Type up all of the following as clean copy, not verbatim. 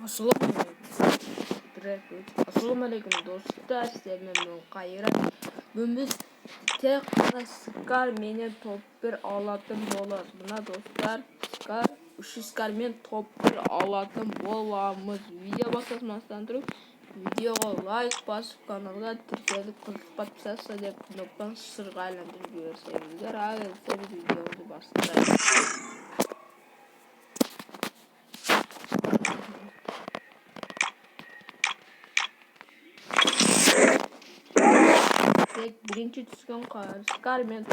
Assalamualaikum dostlar, sizler memnun kayırak. Biz tek Scar meni top bir alatım bolar. Buna dostlar Scar, Scar men top bir alatım bolamız. Video basmasından durup videoga like basıp kanalga tirkelip kızıp batsa dep noktan sırga aylandırıp görsengizler. Hadi biz videomuzu başlayalım. Birinci düşkün Scar men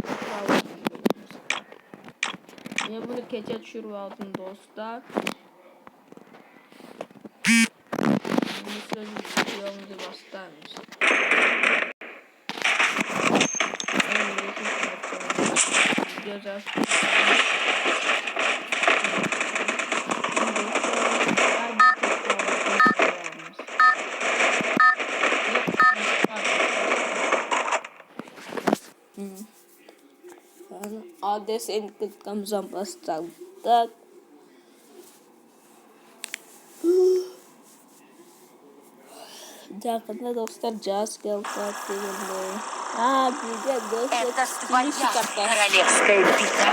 ben bunu keçe çürü aldım dostlar. Şimdi sırada videomuzu başlarmış. Video Ades intikam başladık. Yakında dostlar Jazz geldi. Bir de Это dostlar своя королевская битва.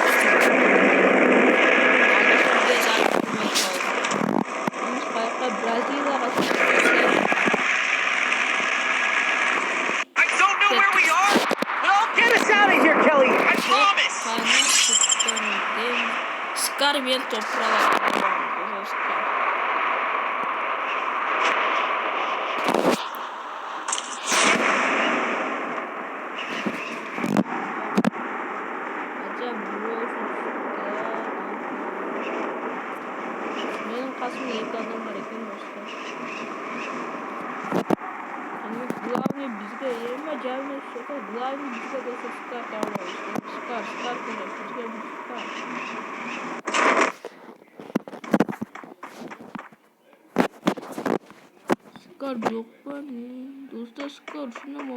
I don't know where we are, but I'll get us out of here, Kelly. I promise. Scar men toprağa. Benim kasım yedi adam var efendim dostlar. Hani Glavni bizde yerime gelmez şaka. Glavni bizde de Scar davranıyor. Scar konuşuyor. Scar yok var mı? Dostlar Scar şuna mı